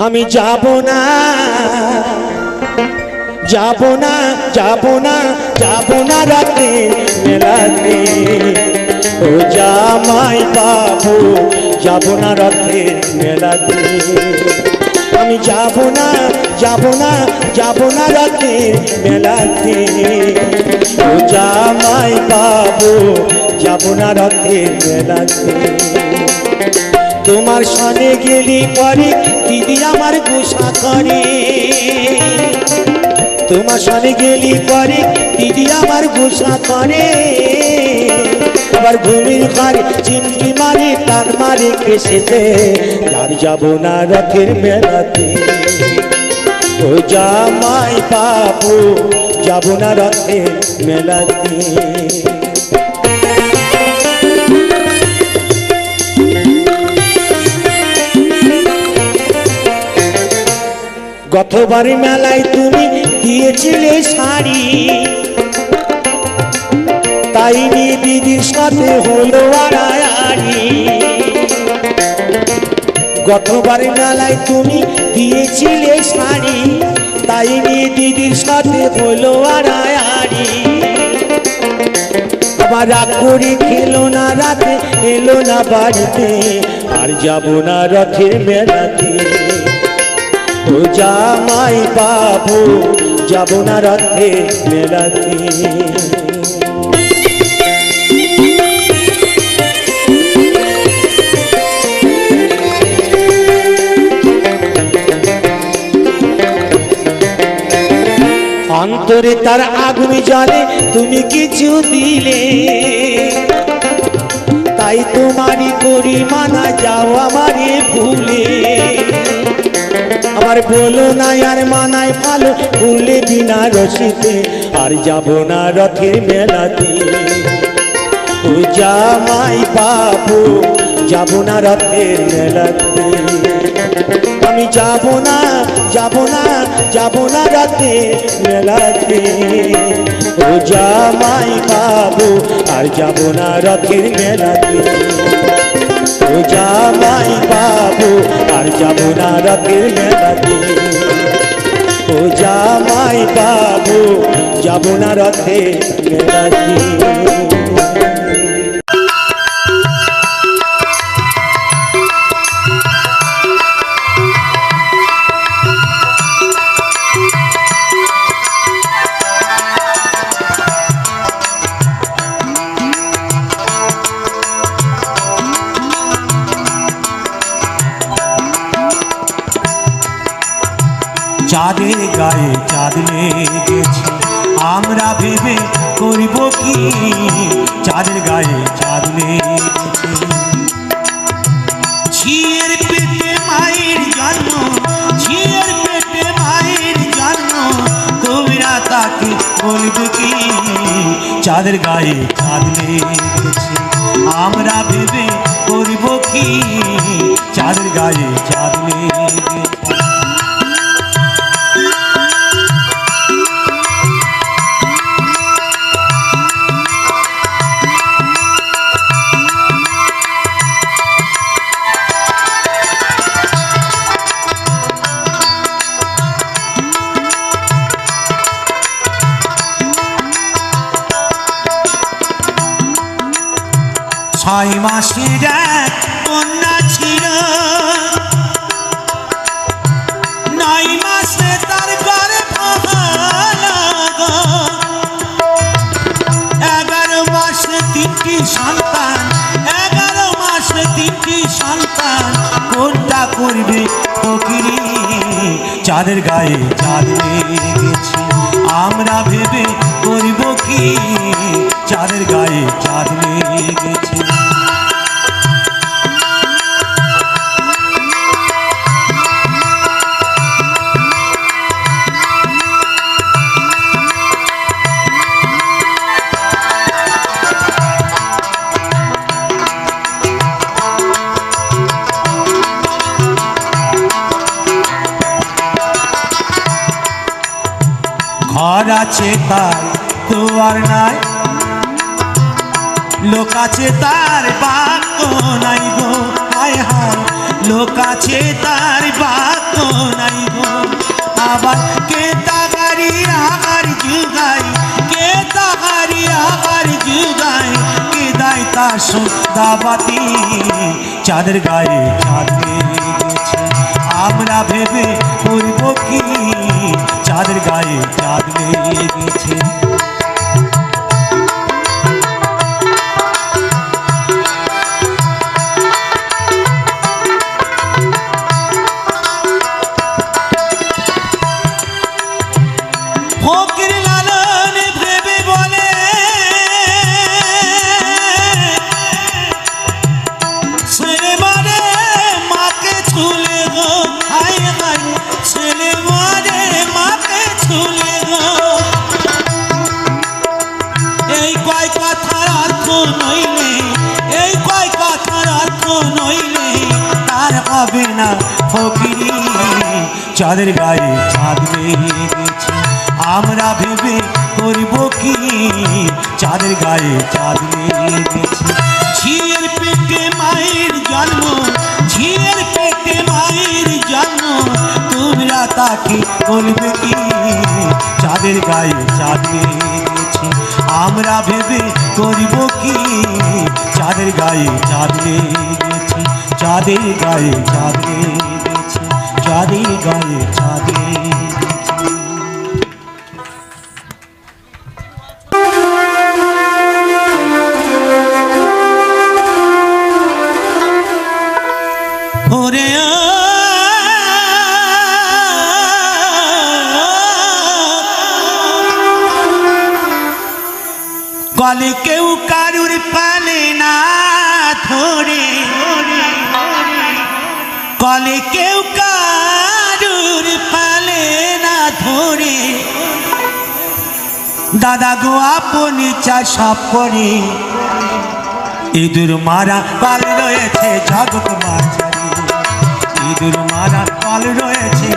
আমি যাব না যাব না যাব না যাব না রাতে মেলাতে ও জামাই বাবু যাব না রাতে মেলাতে আমি যাব না যাব না যাব না রাতে মেলাতে ও জামাই বাবু যাব না রাতে মেলাতে তোমার সনে গেলি পরে দিদি আমার গোসা করে তোমার সনে গেলি পরে দিদি আমার গোসা করে আবার ঘুমির ঘরে চিমটি মারে টান মারে কেসেতে আর যাব না রথের মেলাতে ও জামাই বাবু যাব না রথের মেলাতে গতবার মেলায় তুমি দিয়েছিলে শাড়ি তাই নিয়ে দিদির সাথে হলো আড়াআড়ি গতবার মেলায় তুমি দিয়েছিলে শাড়ি তাই নিয়ে দিদির সাথে হলো আড়াআড়ি আবার রাগ করে খেলো না রাতে এলো না বাড়িতে আর যাব না রথের মেলাতে ও জামাই বাবু যাব না রথে মেলাতে অন্তরে তার আগুন জ্বলে তুমি কিছু দিলে তাই তোমারই করি মানা যাও আমারে ভুলে আমার বলো না আর মানায় ভালো ভুলে বিনা রসিতে আর যাব না রথের মেলাতে ও জামাই বাবু যাব না রথের মেলাতে আমি যাব না যাব না যাব না রথের মেলাতে ও জামাই বাবু আর যাব না রথের মেলাতে ও জামাই বাবু আর যাব না রথের মেলাতে ও জামাই বাবু যাব না রথের মেলাতে চাঁদের গায়ে চাঁদ লেগেছে আমরা ভেবে করব কি চাঁদের গায়ে চাঁদ লেগেছে ঝিয়ের পেটে মায়ের জন্ম ঝিয়ের পেটে মায়ের জন্ম কবিরা তাকে বলবে কি চাঁদের গায়ে চাঁদ লেগেছে আমরা ভেবে করব কি চাঁদের গায়ে চাঁদ লেগেছে ছয় মাসের এক কন্যা ছিল 9 মাসে তার গর্ভ হলো 11 মাসে 3টি সন্তান 11 মাসে 3টি সন্তান কোনটা করবে ফকিরি চাঁদের গায়ে চাঁদ লেগেছে আমরা ভেবে করব কি চাঁদের গায়ে চাঁদ লেগেছে ঘর আছে তার দুয়ার নাই লোক আছে তার বাক্য নাই গো হায় হায় লোক আছে তার বাক্য নাই গো আবার কে তাহারি আবার যুগাই কে তাহারি আবার যুগাই কে দায় তার সন্ধ্যাবাতি চাঁদের গায়ে চাঁদ লেগেছে আমরা ভেবে করব কি চাঁদের গায়ে চাঁদ লেগেছে ফকির লালন ভেবে বলে ছেলে মানে মাকে ছুলে গো হাই হাই ছেলে মানে মাকে ছুলে গো এই কয় কথার অর্থ নইলে এই কয় কথার অর্থ নইলে তার হবে না ফকিরি চাঁদের গায়ে চাঁদ লেগেছে আমরা ভেবে করব কি চাঁদের গায়ে চাঁদ লেগেছে ঝিয়ের পেটে মায়ের জন্ম ঝিয়ের পেটে মায়ের জন্ম তোমরা তাকে বলবে কি চাঁদের গায়ে চাঁদ লেগেছে আমরা ভেবে করব কি চাঁদের গায়ে চাঁদ লেগেছে চাঁদের গায়ে চাঁদ লেগেছে চাঁদের গায়ে চাঁদ লেগেছে ওরে কলে কেউ কারুর পালে না ধরে কলে কেউ কারুর পালে না ধরে দাদা গো আপনি চাষ করে ইঁদুর মারা পাল রয়েছে জগৎ মাঝারি ইঁদুর মারা পাল রয়েছে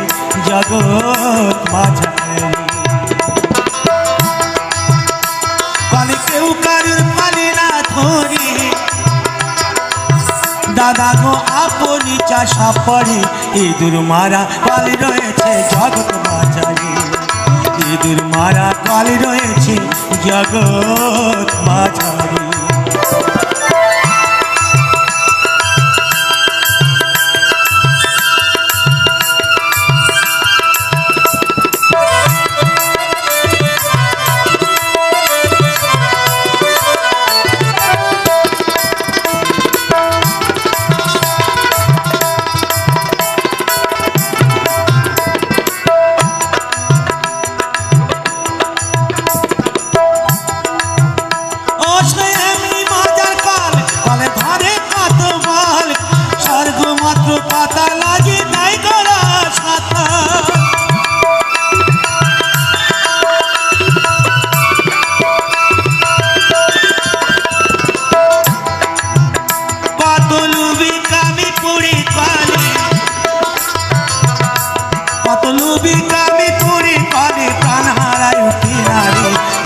জগৎ মাঝারি কলে কেউ কারুর পালে না ধরে দাদা গো আপনি চাষা পড়ে ইঁদুর মারা পাল রয়েছে জগৎ মাঝারি ইঁদুর মারা পাল রয়েছে জগৎ মাঝারি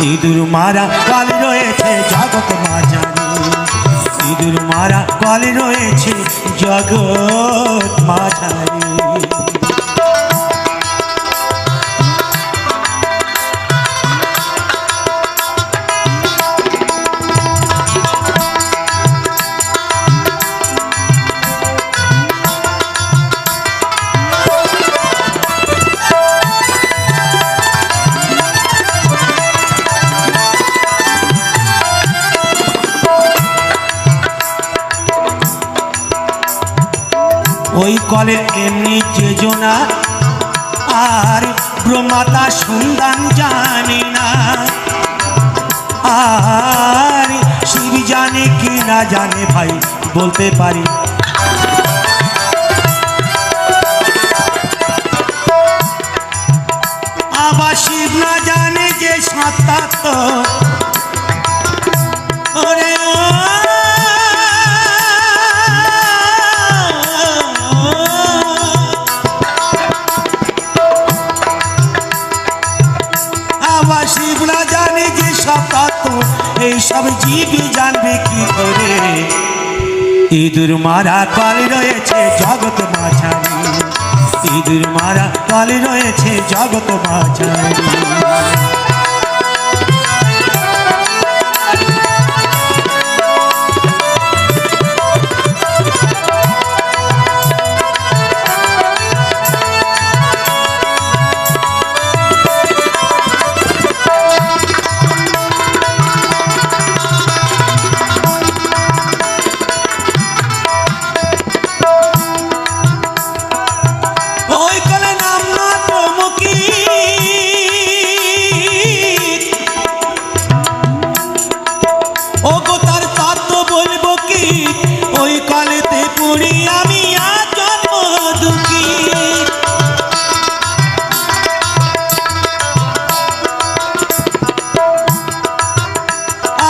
ইঁদুর মারা কল রয়েছে জগৎ মাঝারি ইঁদুর মারা কল রয়েছে জগৎ মাঝারি ওই কলে এমনি যোজনা আর ব্রহ্মাতা সন্ধান জানে না আর শিব জানে কি না জানে ভাই বলতে পারি আবার শিব না জানে যে সত্তা তো ওরে শিব না জানে যে সব তত্ত্ব এই সব জীব জানবে কি করে ইঁদুর মারা কল রয়েছে জগৎ মাঝারি, ইঁদুর মারা কল রয়েছে জগৎ মাঝারি।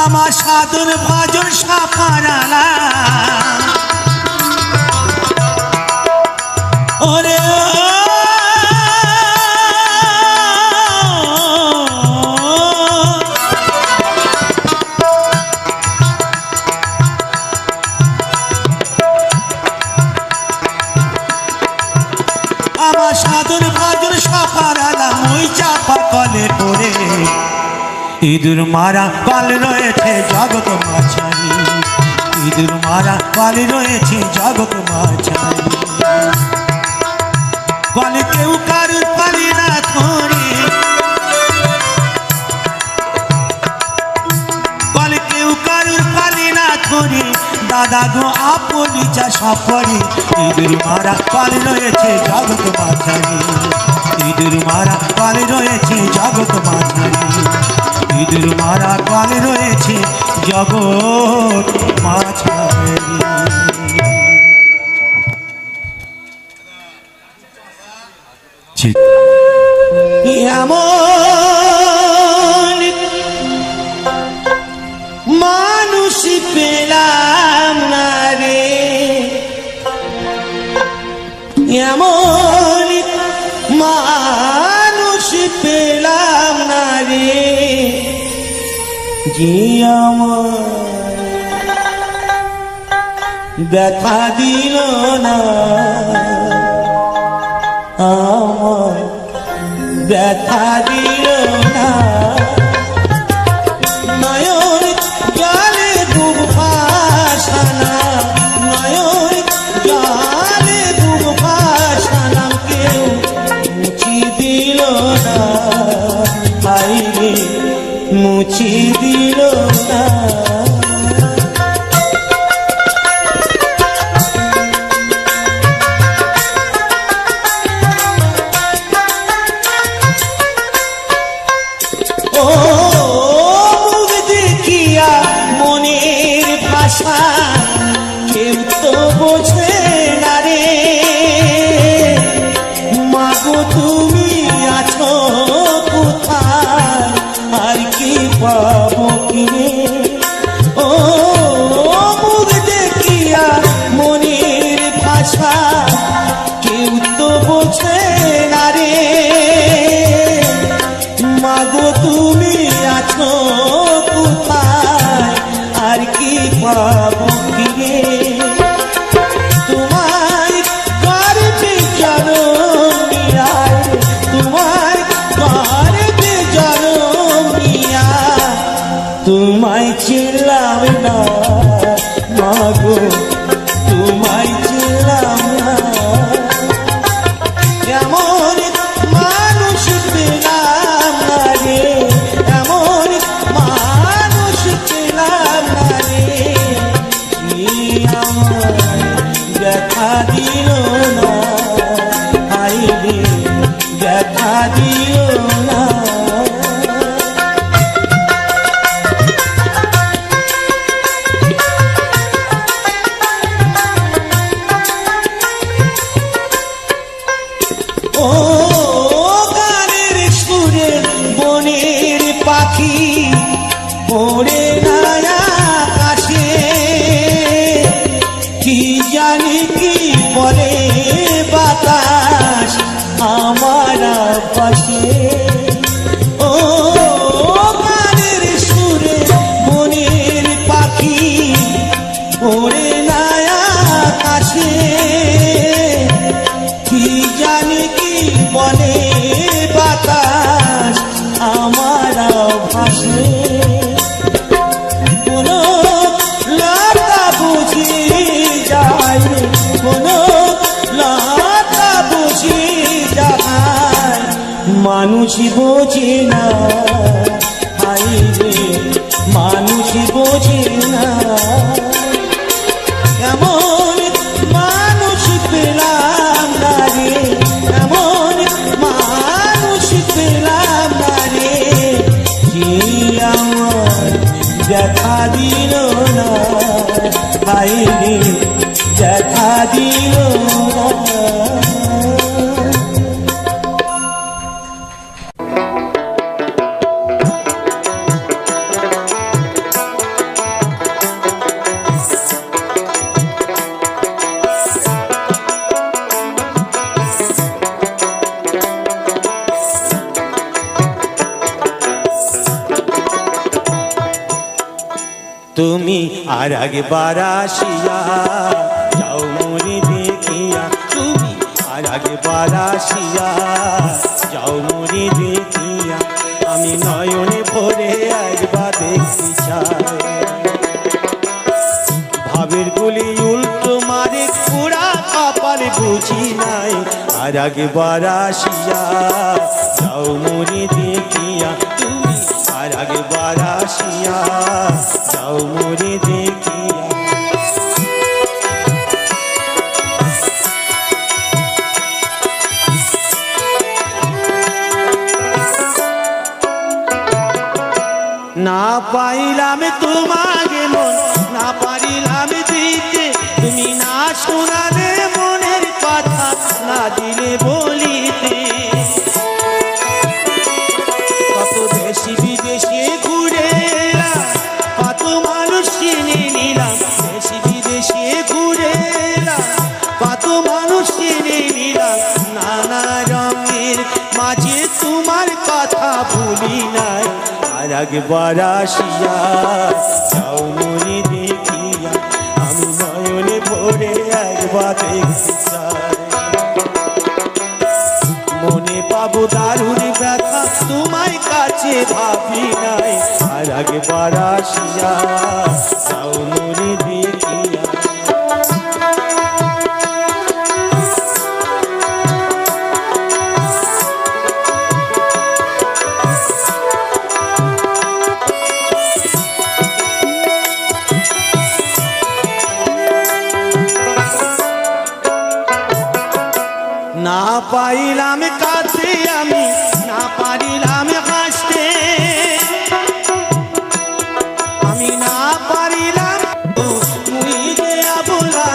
আমার সাধন ভজন সাফারালা ওরে আমার সাধন ভজন সাফারালা ওই চাপা কলে পড়ে ইঁদুর মারা কল রয়েছে জগৎ মাঝারি, ইঁদুর মারা কল রয়েছে জগৎ মাঝারি। কলে কেউ কারুর পালি না ধরে, কলে কেউ কারুর পালি না ধরে, দাদা গো আপনি চাষা করে। ইঁদুর মারা কল রয়েছে জগৎ মাঝারি, ইঁদুর মারা কল রয়েছে জগৎ মাঝারি, ইঁদুর মারা কল রয়েছে জগৎ মাঝারি। এমন মানুষ পেলাম না রে, এমন মানুষ পেলাম না রে, যে আমার ব্যথা দিল না, আমার ব্যথা দিল না। নয়ন জলে ডুব ভাসানা, নয়ন জলে ডুব ভাসানা, কেউ মুছি দিল না, আইরে মুছি দিল না। ও মুখ দেখিয়া মনের ভাষা কেউ তো বোঝে না রে, মাগো তুমি আছো কোথায়, আর কি পাবো কিনে। ও মুখ দেখিয়া মনের ভাষা কেউ তো বোঝে না রে, মাগো তুমি আছো কোথায়, আর কি পাবো কিনে। তোমায় গর্বে জনমিয়া, তোমায় গর্বে জনমিয়া, তোমায় চিনলাম না মাগো, তোমায় চিনলাম না। এমন মানুষ পেলাম না রে, এমন মানুষ পেলাম না রে, যে আমার ব্যথা দিল না, আইরে ব্যথা দিল না। ও গানের সুরে বনের পাখি পড়ে না আকাশে, কি জানি কি বলে বাতাস আমার পাশে। ও গানের সুরে বনের পাখি পড়ে না বোঝে না, হাই রে মানুষ বোঝে না, এমন মানুষ পেলাম না রে, এমন মানুষ পেলাম না রে, যে আমার দেখা দিল না, হাই রে দেখা দিল না। তুমি আর একবার আসিয়া যাও মরে দেখিয়া, তুমি আর একবার আসিয়া যাও মরে দেখিয়া, আমি নয়নে ভরে একবার দেখতে চাই। ভাবের গুলি উল্টো মারে পুরা কপাল বুঝি নাই, আর একবার আসিয়া যাও মরে দেখিয়া, তুমি আর একবার আসিয়া যাও মরে দেখিয়া। না পাইলাম তোমাকে মন, না পারিলাম দিতে, তুমি না শোনালে মনের কথা, না দিলে বলিতে। কত দেশি বিদেশে ঘুরে এলাম, কত মানুষ চিনে নিলাম, দেশি বিদেশে ঘুরে এলাম, কত মানুষ চিনে নিলাম, নানা রঙের মাঝে তোমার কথা ভুলি নাই, আর একবার আসিয়া যাও মরে দেখিয়া, আমি নয়নে ভরে একবার দেখতে চাই। মনে পাবো দারুণ ব্যথা তোমার কাছে ভাবি নাই, আর একবার আসিয়া যাও মরে দেখিয়া। না পাইলাম কাছে আমি, না পারিলাম হাসতে, আমি না পারিলাম মুই যে আবলা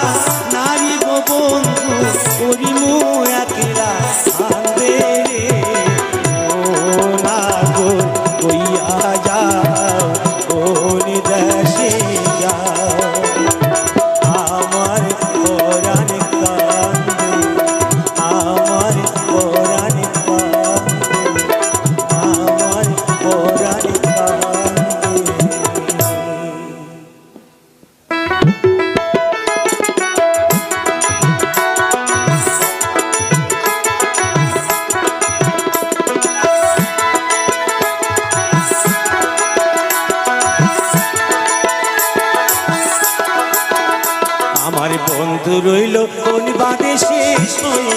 নারী গো বন্ধু, করি মু একলা কান্দে রে, ও না গো কইয়া যাও কোন দেশে যাও, আমার পরাণ কান্দে, আমার পরাণ কান্দে, আমার পরাণ কান্দে। আমার বন্ধু রইল কোন বাদেশে শুই,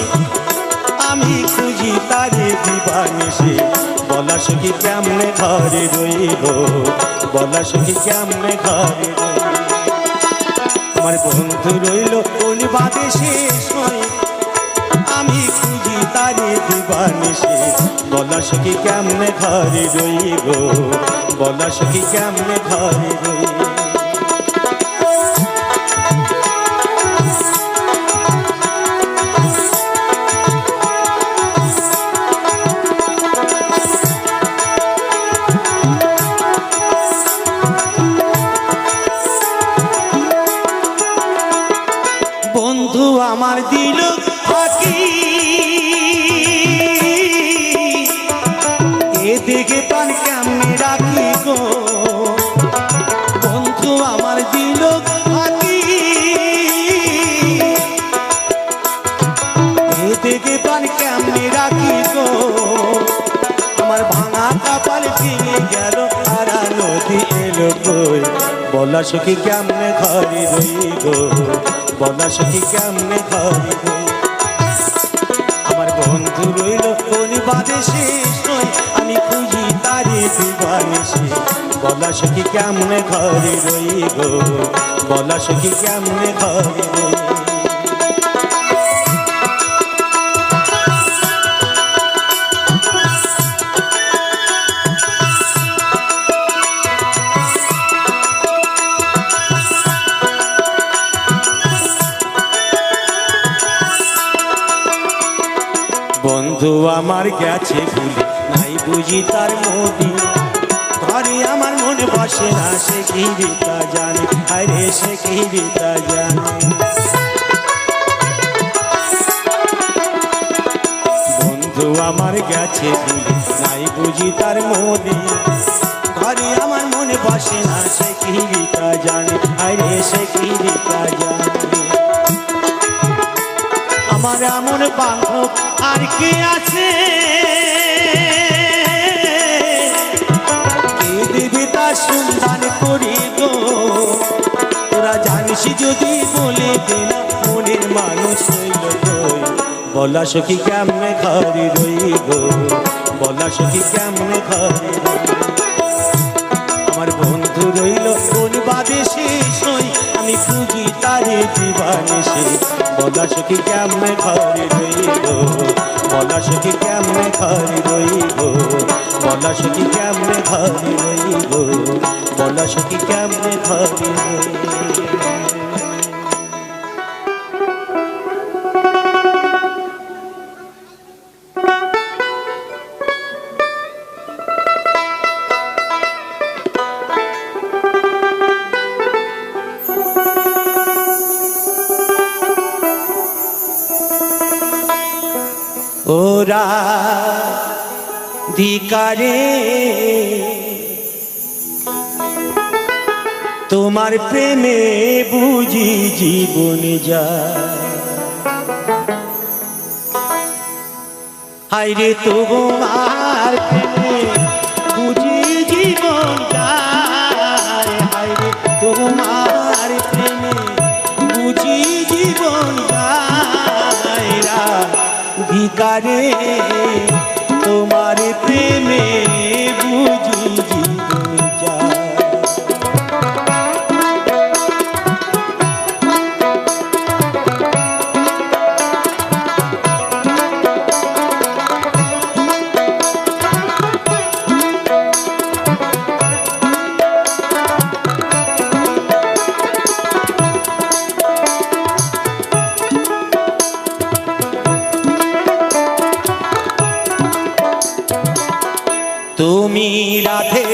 আমি খুঁজি তারে দিবানিসে, বলা সখী কেমনে ঘরে রইব, বলা সখী কেমনে ঘরে রইব। আমার বন্ধু রইল কোন বাদেশে শুই, আমি খুঁজি তারে দিবানিসে, বলা সখী কেমনে ঘরে রইব, বলা সখী কেমনে ঘরে রইব। বন্ধু আমার দিল ফাঁকি, এ দিকে পান কেমনে রাখি গো, বন্ধু আমার দিল ফাঁকি, এ দিকে পান কেমনে রাখি গো, আমার ভাঙা কপাল ভেঙে গেল, আর নদী এলো কই, বলা সখী কেমনে ঘরে রই গো, বলা সখী কেমনে ঘরে রই। আমার বন্ধু রইল কোন বাদেশে আমি খুঁজি তারে দিবানিসে বলা সখী কেমনে ঘরে রইব বলা সখী কেমনে ঘরে রইব বন্ধু আমার গেছে ভুলে নাই বুঝি তার মোদি ঘরে আমার মনে বসে না সে কি বিতা জানে আরে সে কি বিতা জানে বন্ধু আমার গেছে ভুলে নাই বুঝি তার মোদি ঘরে আমার মনে বসে না সে কি বিতা জানে আরে সে কি বিতা জানে আমার এমন বান্ধব আর কে আছে কে দেবে তার সন্ধান করি গো তোরা জানিস যদি বলে দিনা মনের মানুষ রইল কই বলা সখী কেমনে ঘরে রইব বলা সখী কেমনে ঘরে রইব আমার বন্ধু রইল কোন বাদেশে সই আমি খুঁজি তারে দিবানিসে বলা সখী কেমনে ঘরে রইব বলা সখী কেমনে ঘরে রইব বলা সখী কেমনে ঘরে রইব বলা সখী কেমনে ঘরে রইব ওরা ধিকারে তোমার প্রেমে বুঝি জীবন যায় হায়রে তোমার প্রেমে বুঝি জীবন যায় হায়রে তোমার প্রেমে বুঝি জীবন যায় ভিকারে তোমার প্রেমে বুঝি জীবন যায় তুমি রাধে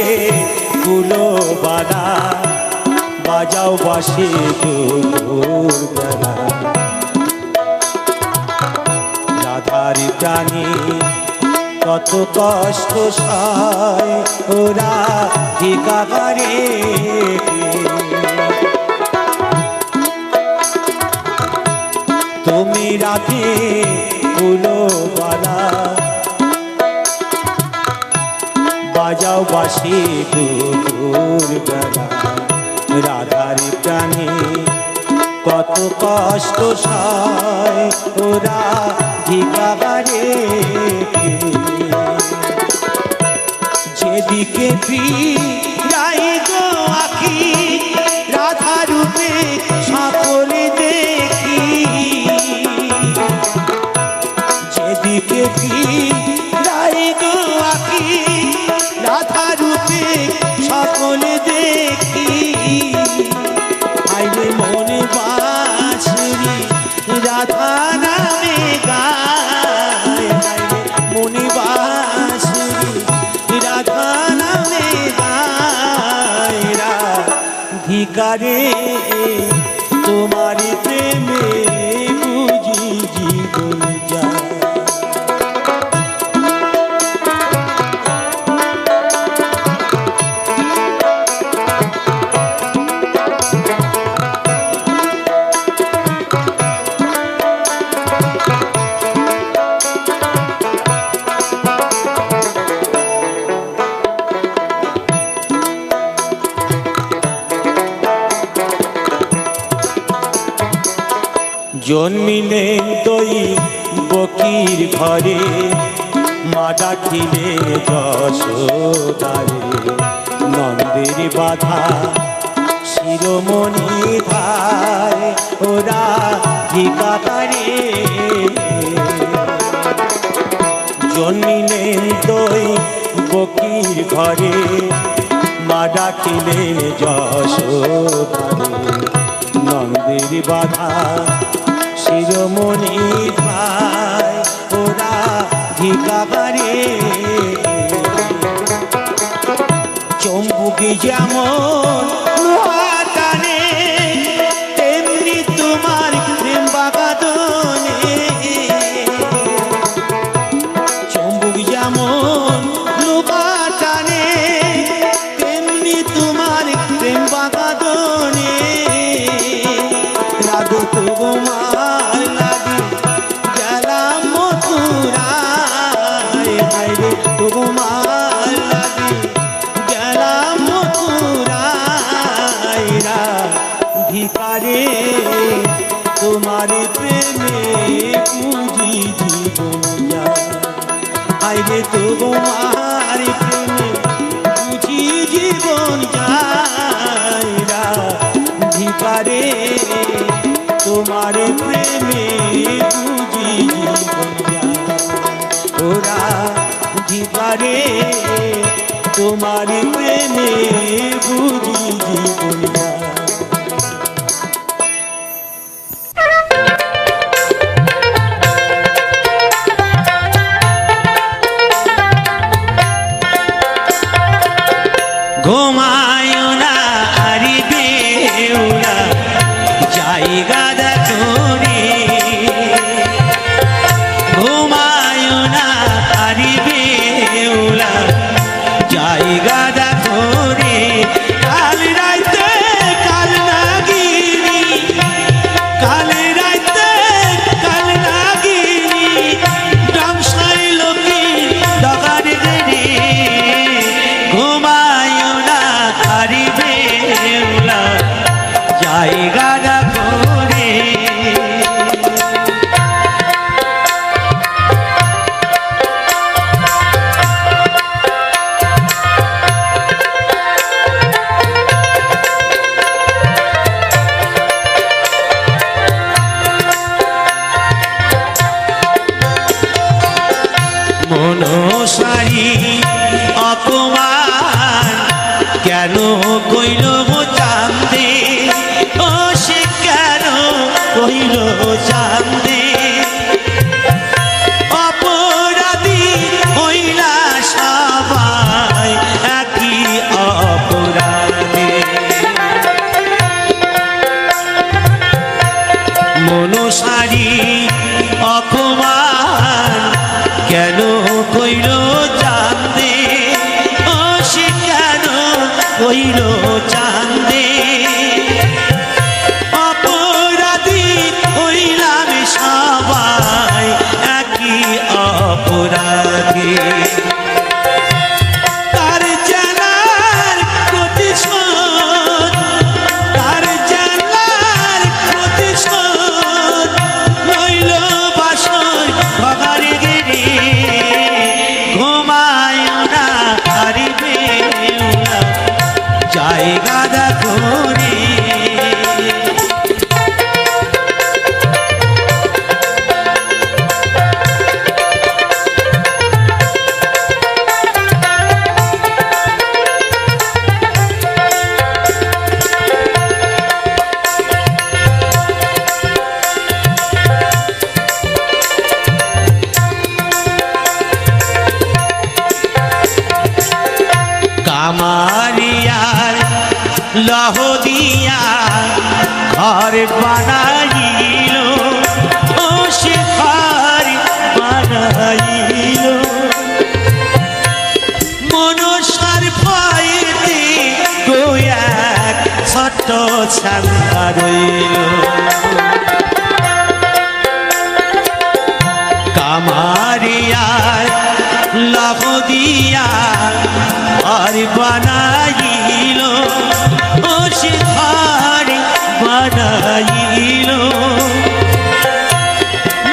ফুলো বালা বাজাও বাসি দুপুর বেলা রাধার জানি কত কষ্ট সয় ওরা টিকা করে তুমি রাধে ফুলো বালা বাজাও বাসি দুপুর বেলা রাধার প্রাণী কত কষ্ট সয় ওরা ভিকারে যেদিকে ফিরাই গো আখি রাধা রূপে সকলে দেখি যেদিকে ফিরাই গো আখি রাধা রূপে সকলে দেখি আইলে মনে বাঁশরি রাধা নামে গায় মনে বাঁশরি রাধা নামে গায় ভিকারে তোমার প্রেমে বুঝি জীবন যায় জন্মিলে দই বকি বকির ঘরে মা ডাকিলে যশোদারে নন্দের বাধা শিরোমণি ধায় ওরা ভিকারে জন্মিলেন তোই বকির ঘরে মা ডাকিলেন যশোদারে নন্দের বাধা শিরোমণি ধায় ওরা ভিকারে চম্বুকে যেমন লোহা টানে তেমনি তোমার প্রেম বাগাদনে চম্বুক যেমন লোহা টানে তেমনি তোমার প্রেম বাগাদনে রাধো তোমার লাগে গেলাম মথুরায় হায়রে তোমার লাগে গেলাম মথুরায় ভিকারে তোমার প্রেমে বুঝি জীবন যায় হায়রে তোমার প্রেমে বুঝি জীবন যায় ভিকারে তোমার প্রেমে বুঝি জীবন যায় ওরা ভিকারে তোমার প্রেমে বুঝি জীবন যায় ঘুমায় না আরি বেউলা জায়গা দেখো রে ঘুমায় না আরি বেউলা জায়গা দেখো রে কাল রাইতে কাল নাগিনি কাল রাইতে কাল নাগিনি গ্রাম সাই লোকে ডগার রে ঘুমায় না আরি বেউলা জায়গা দেখো রে মনসারি অপমান কেন কইল চাঁদে ও সে কেন কইল চাঁদে অপরাধী হইলা সবাই একই অপরাধে মনসারি অপমান কেন কইল চাঁদে ও সে কেন কইল চাঁদে অপরাধী হইলাম সবাই একই অপরাধী তার জানার প্রতিশোধ তার জানার প্রতিশোধ রইল বাসর ভগারে গেরে ঘুমায় না হারি বেউলা জায়গা দেখো রে কামারিয়ার লহ দিয়া ঘর বানাইল ও সে ঘর বানাইল মনসার ভয়েতে গোয়াক ছোট ছান্দা রইল কামারিয়ার লহ দিয়া ঘর বানাইল ও সে ঘর বানাইল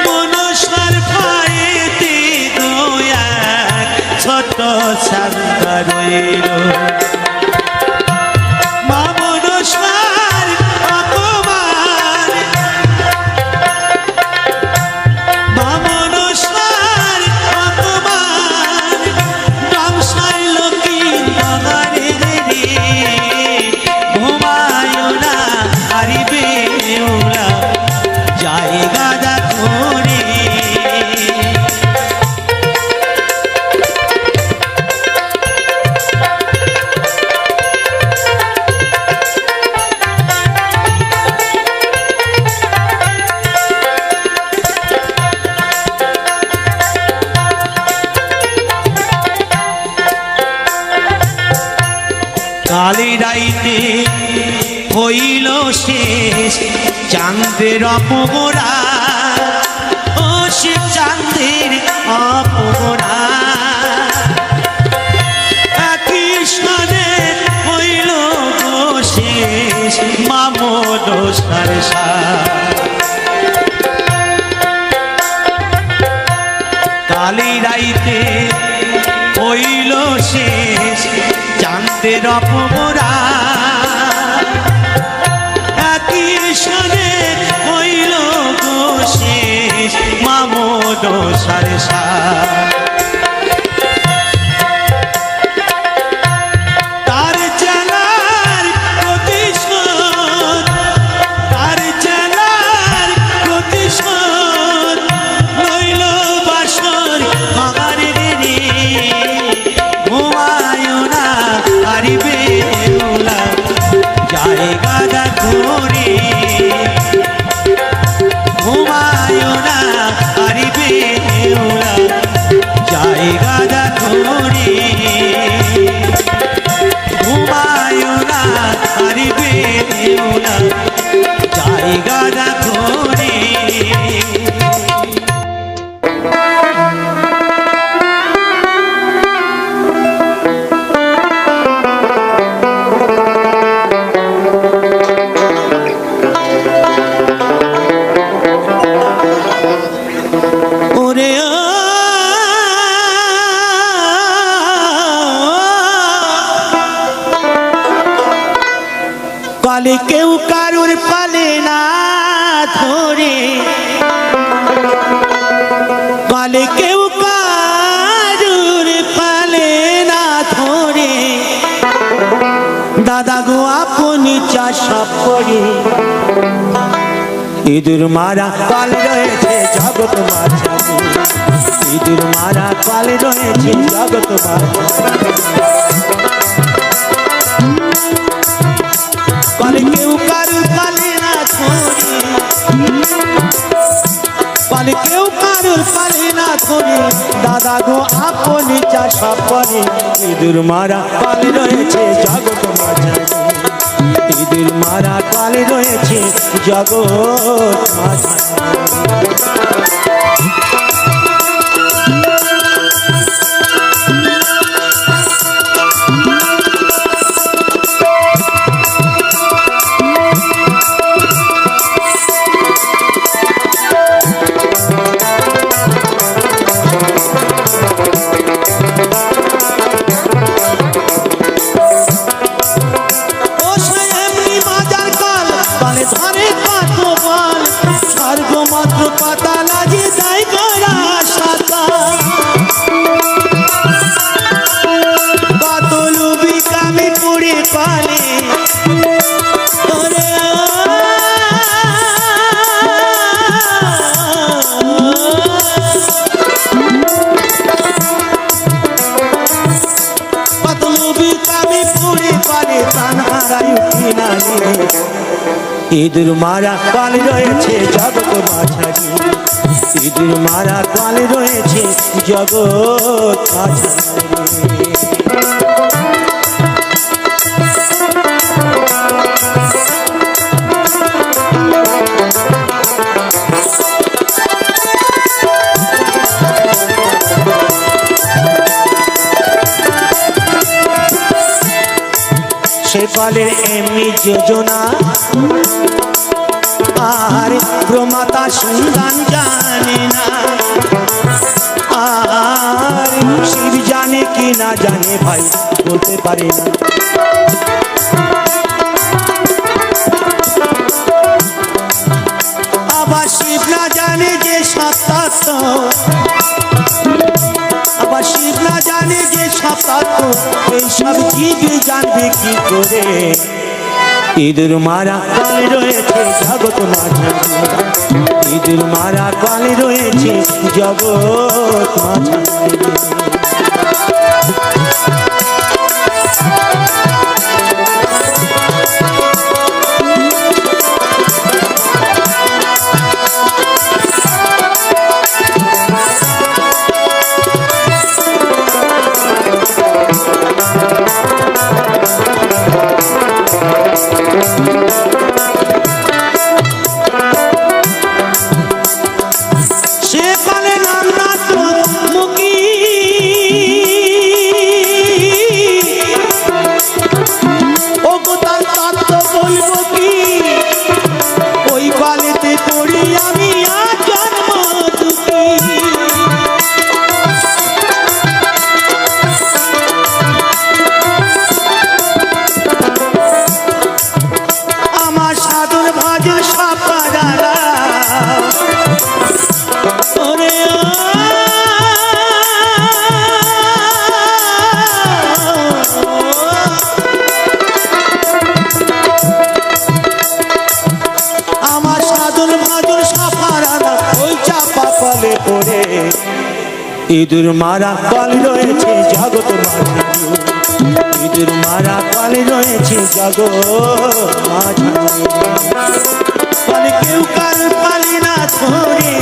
মনসার ভয় এলো মা মনসার অপমান মা মনসার অপমান সংসার লোকে নগরে রে ঘুমায় না হারিবে ওরা জায়গা করে কালী রাইতে হইল শেষ চাঁদের অপগোড়া ও সে চাঁদের অপগোড়া কৃষ্ণনে হইল শেষ মামদ সারসা কালী রাইতে হইল শেষ চাঁদের অপগোড়া কৃষ্ণে হইল শেষ মামদ সারসা তার চেলার প্রতিশোধ তার চেলার প্রতিশোধ হইল বাসর আমার রে ঘুমায় না হারিবে ওলা জায়গা ধরে ঘুমায় না হারিবে ওলা জায়গা ধরে ঘুমায় না হারিবে ওলা জায়গা ধরে কালে কেউ কারুর পালে না ধরে কালে কেউ কারুর পালে না ধরে দাদা গো আপনি চাষ করে ইঁদুর মারা কাল রয়েছে জগৎ মাঝারি ইঁদুর মারা কাল রয়েছে জগৎ মাঝারি কালে কেউ কারুর পালে না ধরে কালে কেউ কারুর পালে না ধরে দাদা গো আপনি চাষ করে ইঁদুর মারা কাল রয়েছে জগৎ মাঝারি ইঁদুর মারা কাল রয়েছে জগৎ মাঝারি ইঁদুর মারা কাল রয়েছে জগৎ মাঝারি ইঁদুর মারা কাল রয়েছে জগৎ মাঝারি সেকালের এমনি যোজনা আর প্রমাতা সন্ধান জানে না আর শিব জানে কি না জানে ভাই বলতে পারে না। আবার শিব না জানে যে সত্য, আবার শিব না জানে যে সত্য, এইসব জীবে জানবে কি করে। ইঁদুর মারা কালে রয়েছে জগৎ মাঝারি, ইঁদুর মারা কালে রয়েছে জগৎ মাঝারি। ইঁদুর মারা কাল রয়েছে জগৎ মাঝারি, ইঁদুর মারা কাল রয়েছে জগৎ মাঝারি। কাল কেউ কাল পালে না ধরে,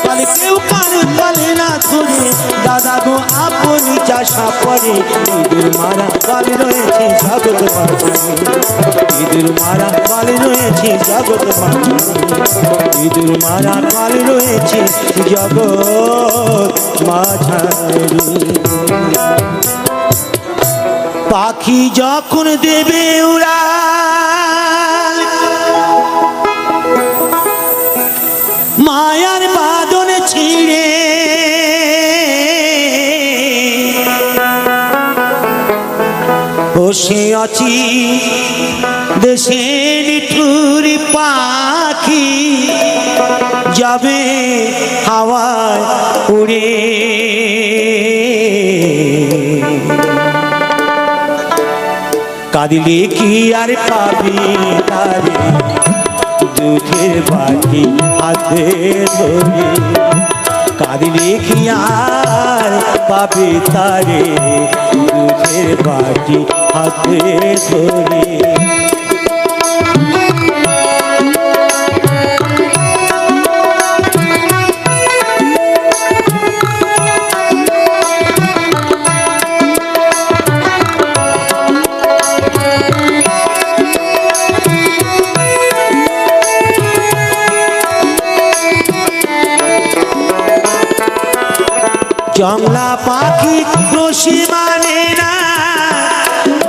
কাল কেউ কাল পালে না ধরে, দাদা গো আপনি চাষা পরে। ইঁদুর মারা কাল রয়েছে জগৎ মাঝারি, ইঁদুর মারা কাল রয়েছে জগৎ মাঝারি, ইঁদুর মারা কাল রয়েছে জগৎ মাঝারি। পাখি যখন দেবে উড়াল, মায়ার বাঁধন ছিঁড়ে, বসে আছি দেশে নিঠুর পাখি, যাবে হাওয়ায় উড়ে। কাঁদিলে কি আর পাবি তারে, দুধের বাটি হাতে ধরে। কাঁদিলে কি আর পাবি তারে, দুধের বাটি হাতে ধরে। জংলা পাখি রশি মানে না,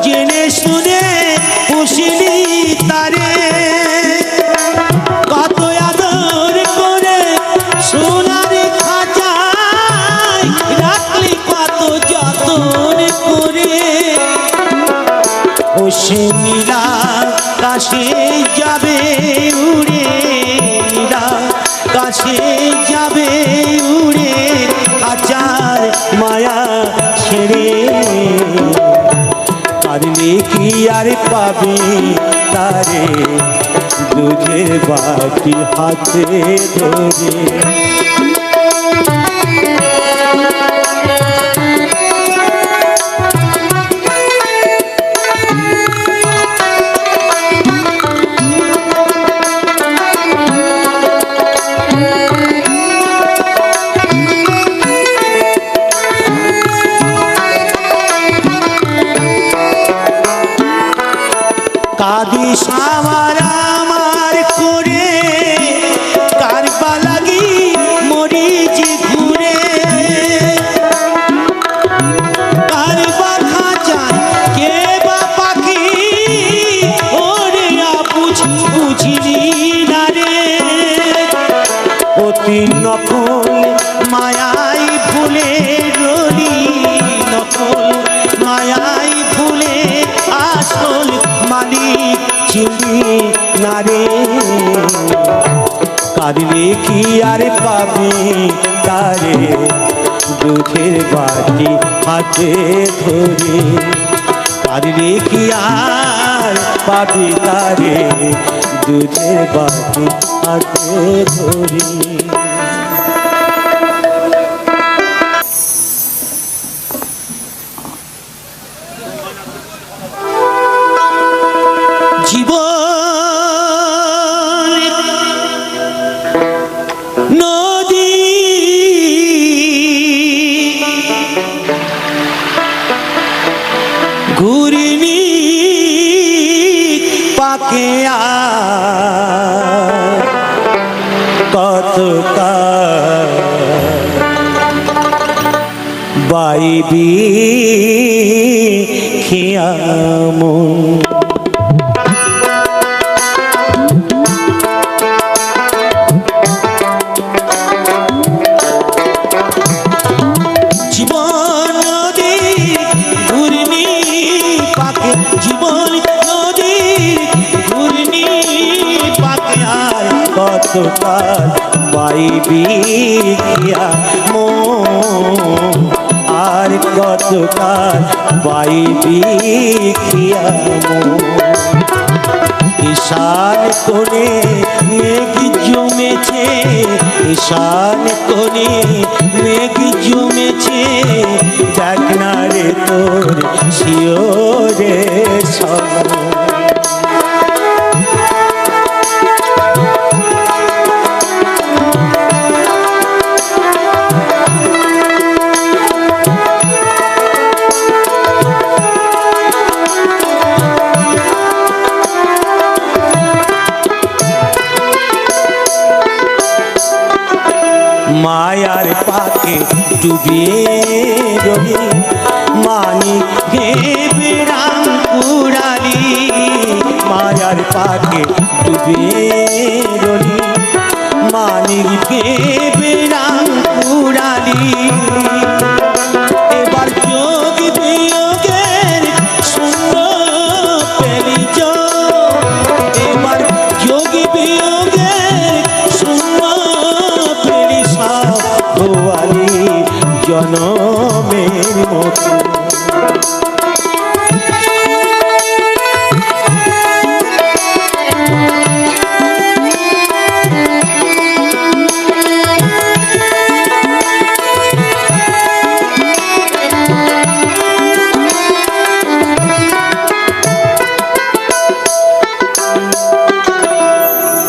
জেনে শুনে পুষিলি তারে। কত আদর করে সোনার খাঁচায় রাখলি, কত যতন করে। ও সে নীলা কাশে যাবে উড়ে, নীলা কাশে যাবে উড়ে, আচার মায়া ছেড়ে। কাঁদলে কি আর পাবি তারে, দুধের বাটি হাতে ধরে। কাদিস আমার আমার করে, কারবা লাগি মরিচি ঘুরে। কারবা খাঁচায় কে বা পাখি, ওরে বুঝিনি না রে। অতি নকল মায়াই ভুলে চিনি না রে, কাঁদলে কি আর পাবি তারে, দুধের বাটি হাতে ধরে, কাঁদলে কি আর পাবি তারে, দুধের বাটি হাতে ধরে। জীবন নদী ঘূর্ণি পাকে কত বাইবি খিয়ামন। জীবন নদী ঘূর্ণি পাকে, জীবন নদী ঘূর্ণি পাকে আর কতকাল বাইবি খিয়ামন, আর কতকাল বাইবি খিয়ামন। ঈশান কোণে মেঘ জমেছে, ঈশান কোণে মেঘ জমেছে, দেখ না রে তোর শিওরে সব। মায়ার পাকে ডুবিয়ে রবি, মানিকে বিরাম কুড়ালি, মায়ার পাকে ডুবিয়ে রবি, মানিকে বিরাম কুড়ালি। এবার যোগ বিয়োগের শূন্য পেলি, এবার যোগ বিয়োগের শূন্য পেলি, সালি জনমের মতো।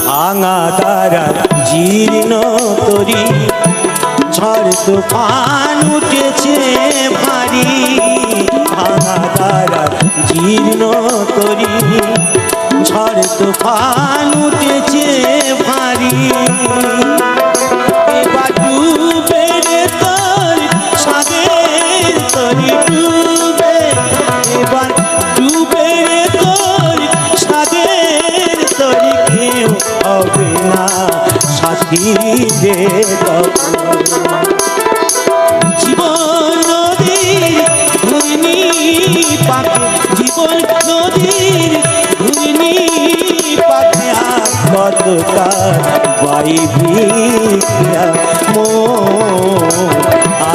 ভাঙা তারা জীর্ণ তরি, ঝড় তুফান উঠেছে ভারী, ভাঙা তারা জীর্ণ তরি, ঝড় তুফান উঠেছে ভারী। এবার ডুবে রে তোর সাগের তরি ডুবে, এবার ডুবে রে তোর সাগের তরি, কেউ হবে না সাথী রে তখন। জীবন নদীর ঘূর্ণি পাকে, জীবন নদীর ঘূর্ণি পাকে আর কতকাল বাইবি খিয়ামন,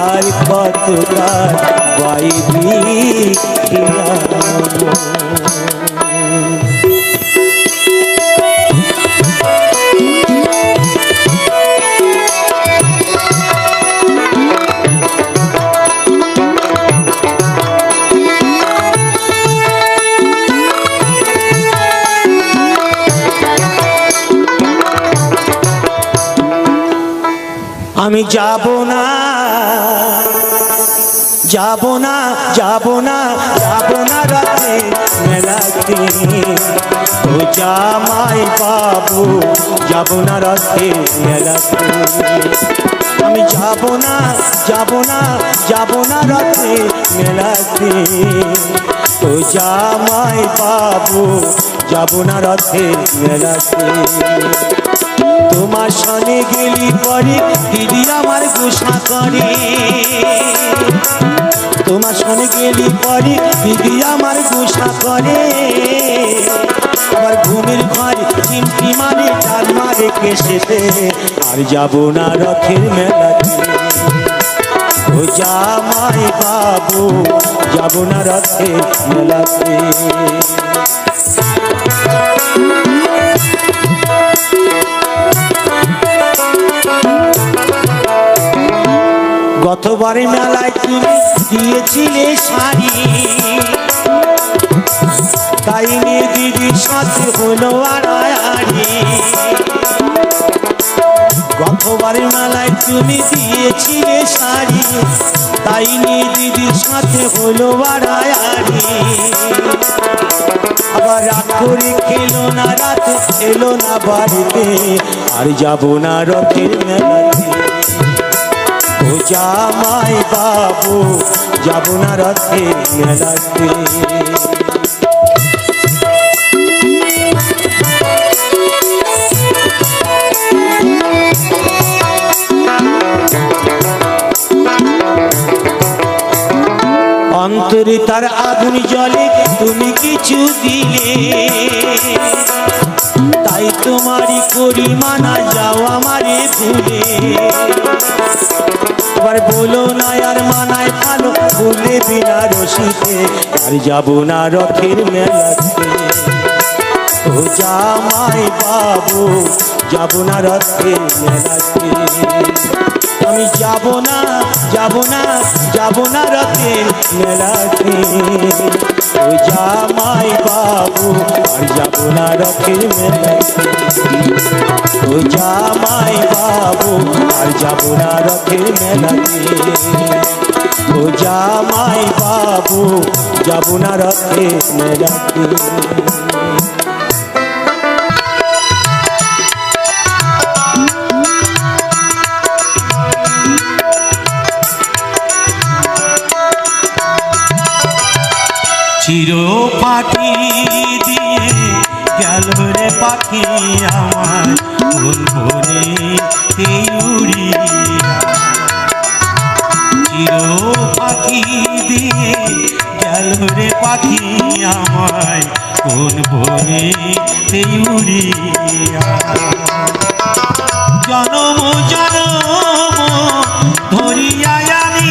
আর কতকাল বাইবি খিয়ামন। আমি যাব না, যাব না, যাব না, যাব না রাতে মেলাতে, ও জামাই বাবু যাব না রাতে মেলাতে। আমি যাব না, যাব না, যাব না রাতে মেলাতে, ও জামাই বাবু যাব না রাতে মেলাতে। তোমার সনে গেলি পরে দিদি আমার গোসা করে, তোমার সঙ্গে গেলি পরে দিদি আমার গোসা করে আবার ঘুমের ঘরে চিমটি মারে টান মারে কেসেতে আর যাব না রথের মেলাতে ও জামাই বাবু যাব না রথের মেলাতে গতবারে মেলায় তুমি দিয়েছিলে শাড়ি তাই নিয়ে দিদির সাথে হলো আড়াআড়ি গতবারে মেলায় তুমি দিয়েছিলে শাড়ি তাই নিয়ে দিদির সাথে হলো আড়াআড়ি আবার রাত করে খেলো না রাতে এলো না বাড়িতে আর যাব না রথের মেলাতে ও জামাই বাবু যাব না রথের মেলাতে অন্তরে তার আগুন জ্বলে তুমি কিছু দিলে তাই তোমারই করি মানা যাও আমারে ভুলে আবার বলো না আর মানায় ভালো বলে বিনা রসিতে আর যাব না রথের মেলাতে ও জামাই বাবু যাব না রথের মেলাতে আমি যাব না যাব না যাব না রথের মেলাতে ও জামাই বাবু আর যাব না রথের মেলাতে ও জামাই বাবু আর যাব না রথের মেলাতে ও জামাই বাবু যাব না রথের মেলাতে চির পাখি দিয়ে গেল রে পাখি আমার কোন বনে উড়িয়া চির পাখি দিয়ে গেল রে পাখি আমার কোন বনে উড়িয়া জনম জনম ধরিয়া আমি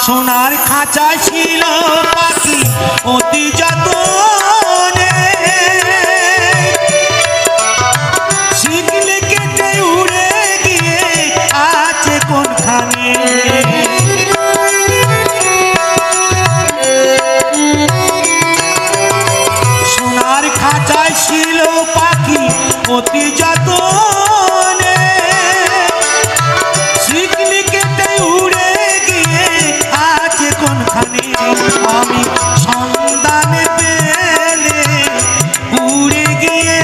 সোনার খাঁচা ছিল পাখি অতি যতনে শিখলে কেটে উড়ে গিয়ে আছে কোনখানে সোনার খাঁচা ছিল পাখি অতি যতনে শিখলে কেটে উড়ে কোনখানে আমি সন্ধান পেলে উড়ে গিয়ে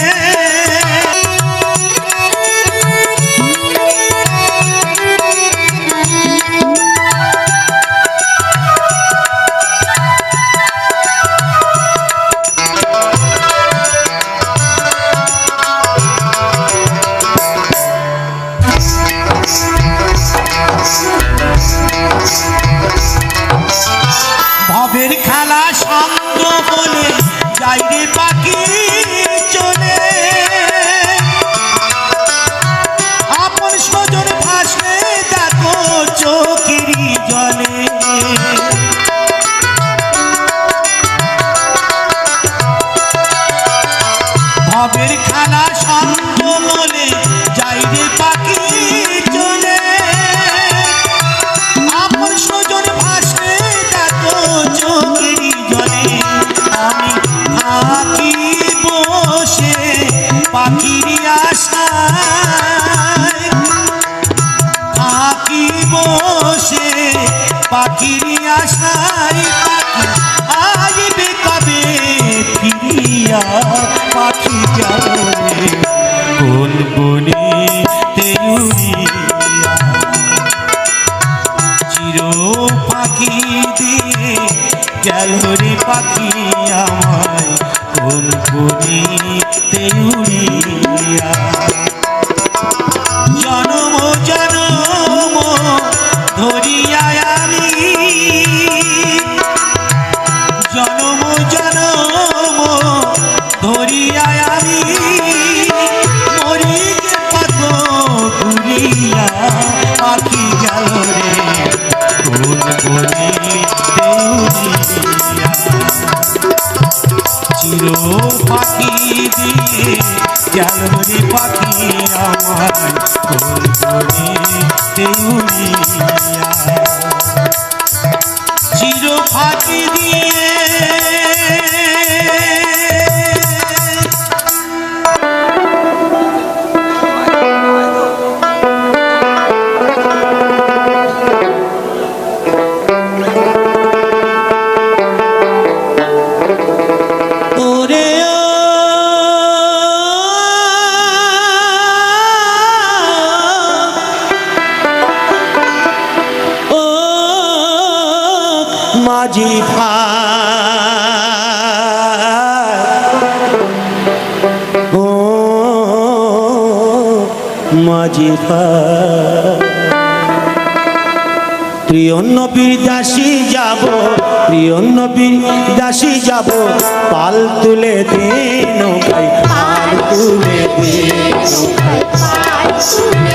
ভবের খেলা সঙ্গ বলে যাই রে পাখি চলে আপন স্বজন ভাসলে দেখো চোখেরই জলে ভবের খেলা সঙ্গ বলে যাই রে পাখি চলে আপন স্বজন ভাসলে দেখো চোখেরই জলে আমি থাকি বসে পাখির আশায় থাকি বসে পাখির আশায় পাখি আসবে কবে ফিরিয়া পাখি গেল রে কোন বনেতে উড়িয়া চির পাখি দিয়ে গেল রে পাখি আমায় কোন বনেতে উড়িয়া জনম জনম ধরিয়া আমি জনম জনম ধরিয়া আমি মরি যে কত ঘুরিয়া পাখি গেল রে কোন বনেতে উড়িয়া চির পাখি দিয়ে গেল রে পাখি আমার কোন বনেতে উড়িয়া চির পাখি দিয়ে মাঝি ভাই ও মাঝি ভাই প্রিয় নবীর দাসী যাব প্রিয় নবীর দাসী যাব পাল তুলে দিন ভাই পাল তুলে দিন পাল তুলে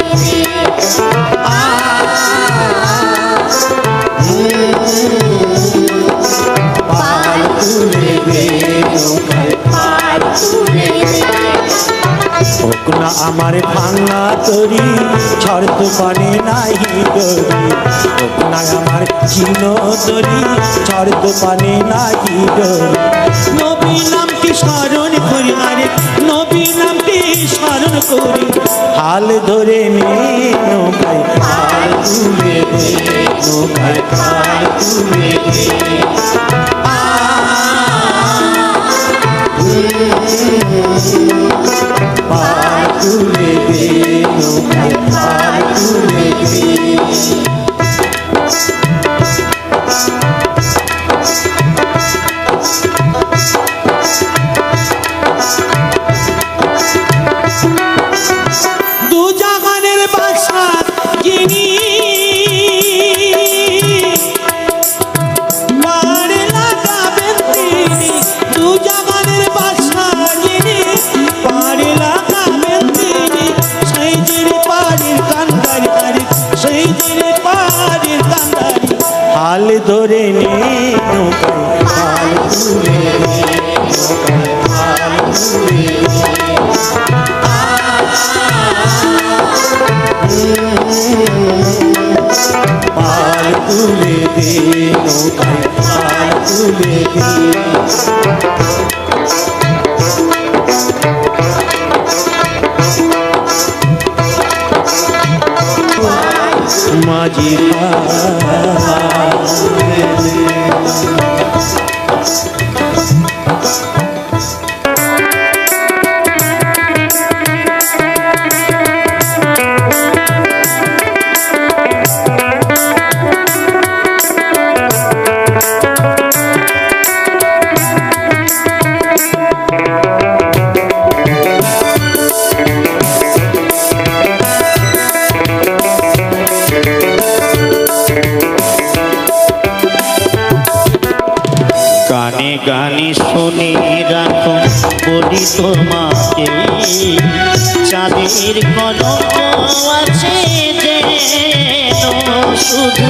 না আমার ভাঙা তরি ঝড় তুফানে নাহি ডরি না আমার চিহ্ন তরি ঝড় তুফানে নাহি ডরি নবী নামটি স্মরণ করি আরে নবী নামটি স্মরণ করি হাল ধরে নে নৌকায় হাল তুলে দে নৌকায় হাল তুলে দে পাল তুলে দে নৌকায় পাল তুলে দে দু জাগানের বাসা যিনি মারে লাগাবেন তিনি দু জাগানের বাসা যিনি পারে লাগাবেন তিনি সেই দিন পাড়ির কান্দারি তারি সেই দিন পাড়ির কান্দারি হাল ধরে নে নৌকায় হাল তুলে নে নৌকায় হাল তুলে পাল তুলে দে নৌকায় পাল তুলে দে মাঝি গানে গানে শুনে রাখো বলি তোমাকে চাঁদের কলঙ্ক আছে যেন শুধু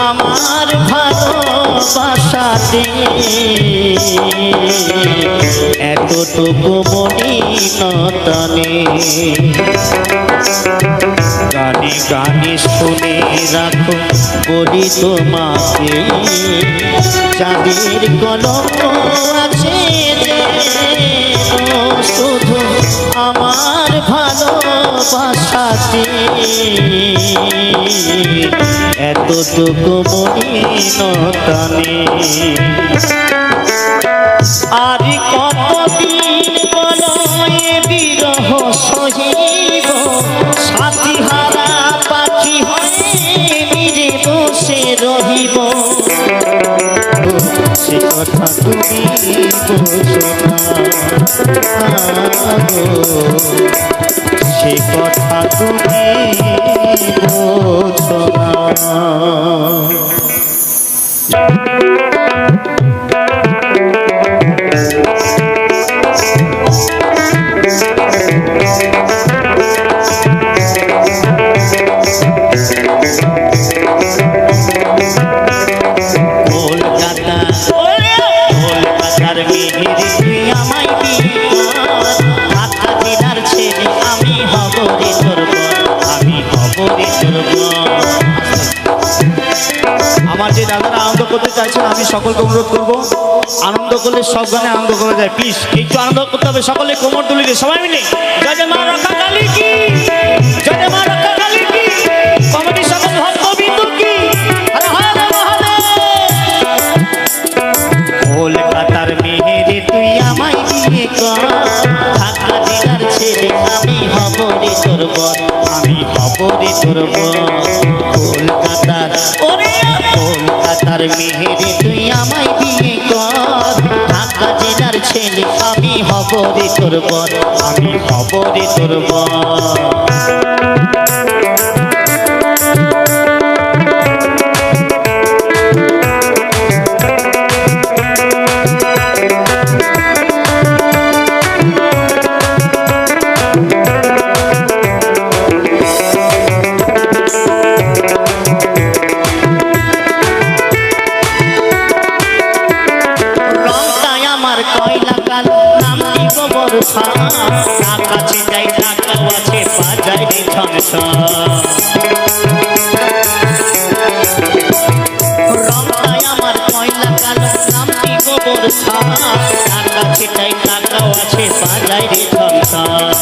আমার ভালোবাসাতে এতটুকু মলিনতা নেই গানে গানে শুনে রাখো বলি তোমাকে চাঁদের কলঙ্ক আছে যেন শুধু আমার ভালোবাসাতে এতটুকু মলিনতা নেই আর কতদিন বলো কলকাতা কলকাতার মেহের তুই আমায় বিয়ে কর ঢাকা জেলার ছেলে আমি হব রে তোর বর আমি হব রে তোর বর আমার যে দাদারা আনন্দ করতে চাইছেন আমি সকলকে অনুরোধ করবো আনন্দ করলে সব গানে আনন্দ করা যায় প্লিজ একটু আনন্দ করতে হবে সকলে কোমর তুলে দিয়ে সবাই মিলে জয় জয় মা রক্ষা কালী কি জয় জয় মা রক্ষা কালী কি কমিটি সকল ভক্তবৃন্দ কি হরে হরে মহাদেব কলকাতার মেহেরে তুই আমায় বিয়ে কর ঢাকা জেলার ছেলে আমি হব রে তোর বর আমি হব রে তোর বর কলকাতার কলকাতার মেহেরে তুই আমায় বিয়ে কর ঢাকা জেলার ছেলে আমি হব রে তোর বর আমি হব রে তোর বর কয়লা কালো নাম দিব বর্ষা টাকা চিন্তাই টাকাও আছে বাজায় রে ঝনঝন রংটাই আমার কয়লা কালো নাম দিব বর্ষা টাকা চিন্তাই টাকাও আছে বাজায় রে ঝনঝন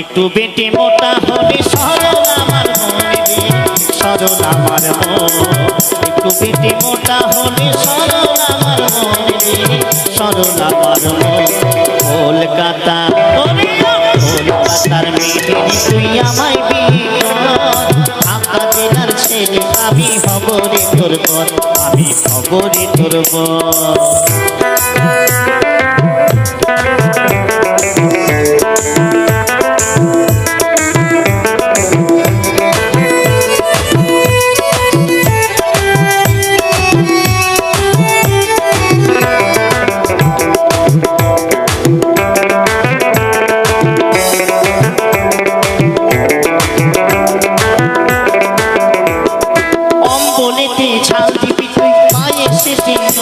একটু বেটে মোটা হলে সরল আমার মনে রে সরল আমার মন একটু বেটে মোটা হলে সরল আমার মনে রে সরল আমার মন কলকাতা কলকাতার মেয়েরে তুই আমায় বিয়ে কর ঢাকা জেলার ছেলে আমি হব রে তোর বর আমি হব রে তোর বর ছাল দিবি তুই পায়ে সে চিহ্ন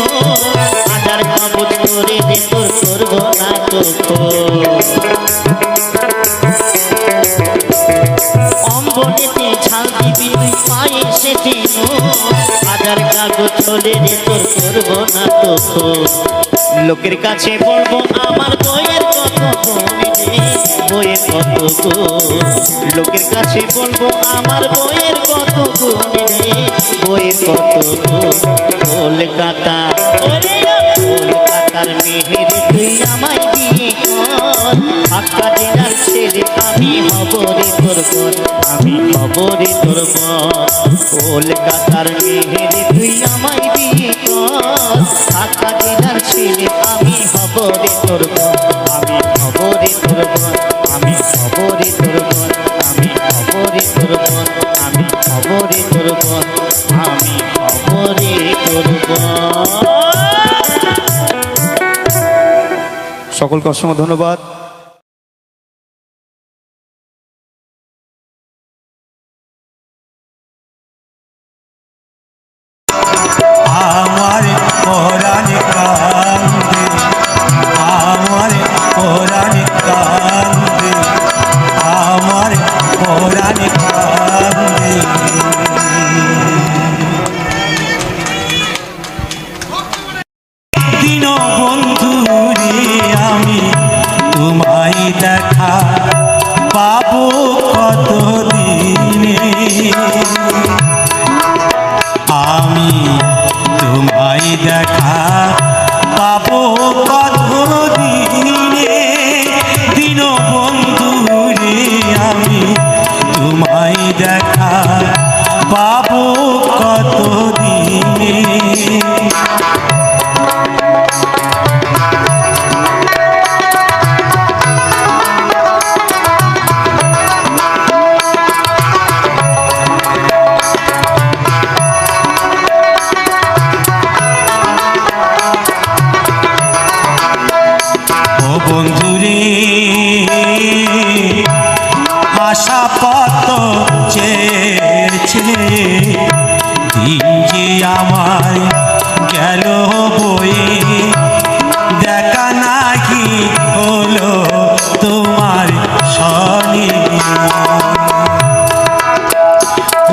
হাজার কাগজ করে দে তোর করব না তো অম্বলেতে ছাল দিবি তুই পায়ে সে চিহ্ন হাজার কাগজ করে দে তোর করব না তো লোকের কাছে বলবো আমার বইয়ের কত বনে রে বইয়ের কত গো লোকের কাছে বলবো আমার বইয়ের কত গুণে রে বইয়ের কত গো কলকাতা কলকাতার মেহেরে তুই আমায় বিয়ে কর ঢাকা জেলার ছেলে আমি হব রে তোর বর আমি হব রে তোর বর কলকাতার মেহেরে তুই আমায় বিয়ে কর ঢাকা জেলার ছেলে আমি হব রে তোর বর আমি হব রে তোর বর আমি হব রে তোর বর আমি হব রে তোর বর আমি হব রে তোর বর আমি হব রে তোর বর সকলকে অসংখ্য ধন্যবাদ আমার পৌরাণিক কান্দে আমার পৌরাণিক কান্দে আমার পৌরাণিক কান্দে দিন বন্ধু রে আমি দিন যে আমার গেল বয়ে দেখা নাকি হলো তোমার সনে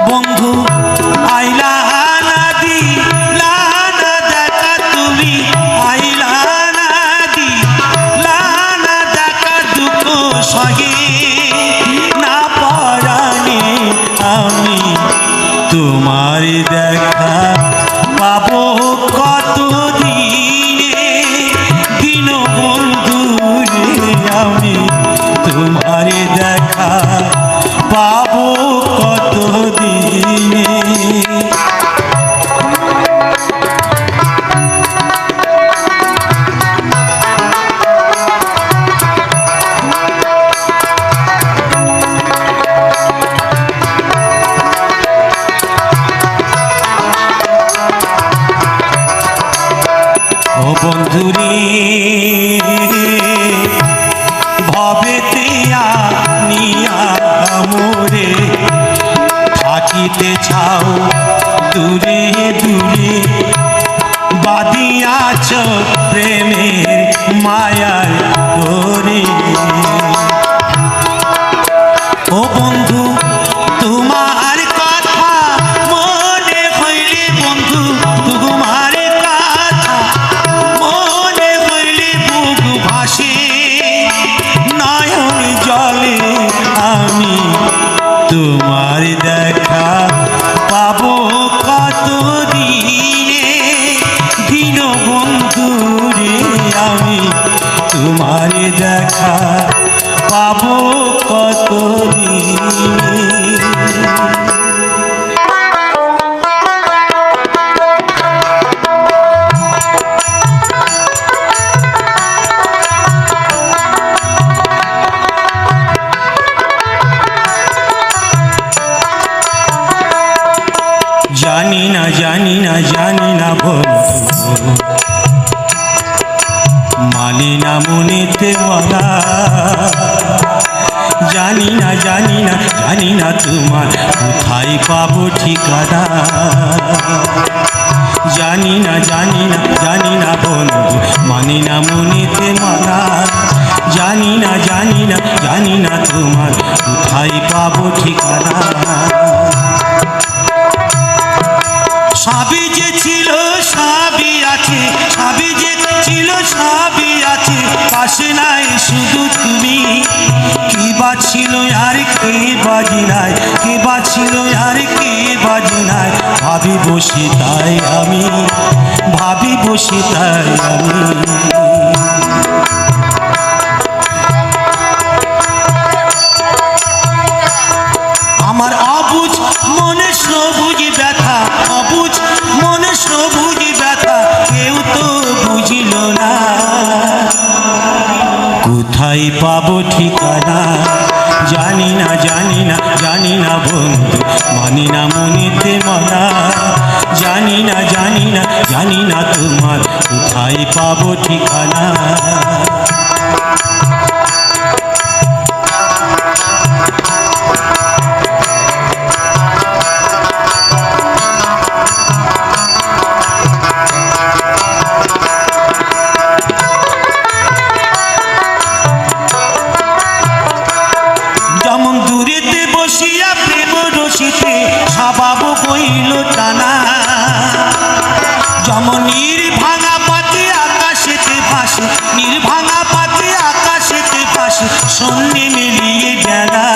বন্ধু আইলা না দিলা না দেখা তুমি আইলা না দিলা না দেখা দুঃখ সহে না পরাণে আমি তোমার দেখা পাবো কত দিনে দিন বন্ধু আমি তোমার দেখা পাবো কত দিনে ও বন্ধুরে ভবেতে আনিয়া মোরে থাকিতে ছাও দূরে দূরে বাদিয়াছ প্রেমের মায়ার ডোরে ও বন্ধু তোমার কথা মনে হইলে বন্ধু তোমার কথা মনে হইলে বুক ভাসে নয়ন জলে আমি তোমার দেখা পাবো কত দিনে দিন বন্ধু রে আমি তোমার দেখা পাবো কত দিনে জানি না জানি না জানি না বন্ধু মানি না মনেতে মরা জানি না জানি না জানি না তোমার কোথায় পাবো ঠিকানা জানি না জানি না জানি না বন্ধু মানি না মনেতে মরা জানি না জানি না জানি না তোমার কোথায় পাবো ঠিকানা সবই যে ছিল সবই আছে সবই যে ছিল সবই আছে পাশে নাই শুধু তুমি কি বা ছিল আর কে বাজি নাই কে বা ছিল আর কে বাজি নাই ভাবি বসে তাই আমি ভাবি বসে তাই আমি আমার অবুঝ মনে সবুজ ব্যথা অবুঝ মনে সবুজ ব্যথা কেউ তো বুঝিল না কোথায় পাবো ঠিকানা জানি না জানি না জানি না বন্ধু মানি না মনেতে মনা জানি না জানি না জানি না তোমার কোথায় পাবো ঠিকানা যেমন দূরেতে বসিয়া প্রেম রসিতে স্বভাব বইল টানা যেমন নির্ভাঙা পাতে আকাশেতে ভাসে নির্ভাঙা পাতে আকাশেতে ভাসে সন্ধ্যে মিলিয়ে বেড়া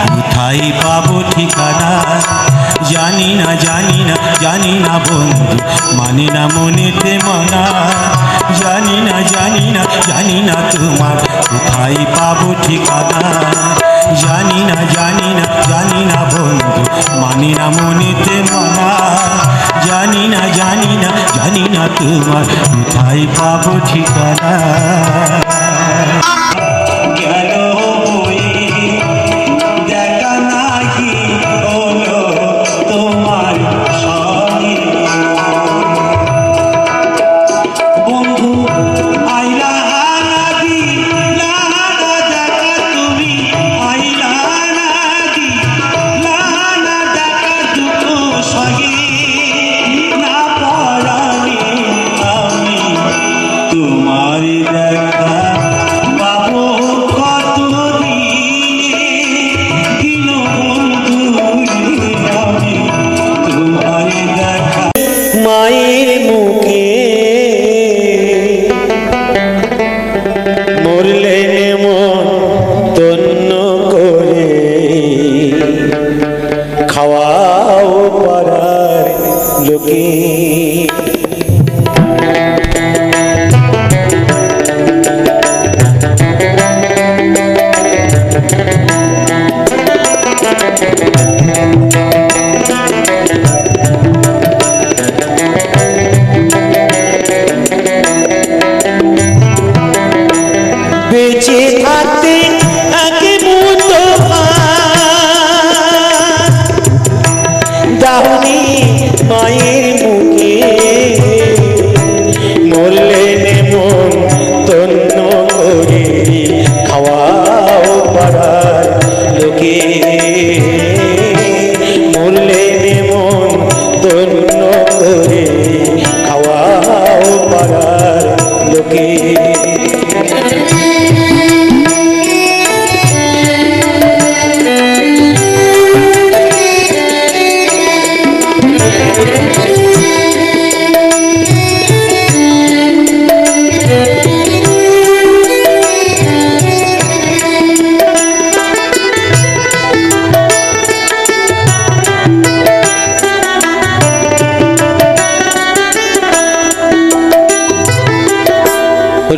কোথায় পাবো ঠিকানা জানি না জানি না জানি না বন্ধু মানি না মনেতে মনা জানি না জানি না জানি না তোমার কোথায় পাবো ঠিকানা জানি না জানি না জানি না বন্ধু মানি না মনেতে মনা জানি না জানি না জানি না তোমার কোথায় পাবো ঠিকানা গেল বয়ে দেখা নাকি হলো তোমার সনে বন্ধু আইলা না দিলা না দেখা তুমি আইলা না দিলা না দেখা দুঃখ সহে লোকে। বেঁচে থাকতে একে মুহূর্ত দাওনি মায়ের মুখে, মরলে মন তন্ন করে খাওয়াও পাড়ার লোকে, মরলে মন তন্ন করে খাওয়াও পাড়ার লোকে।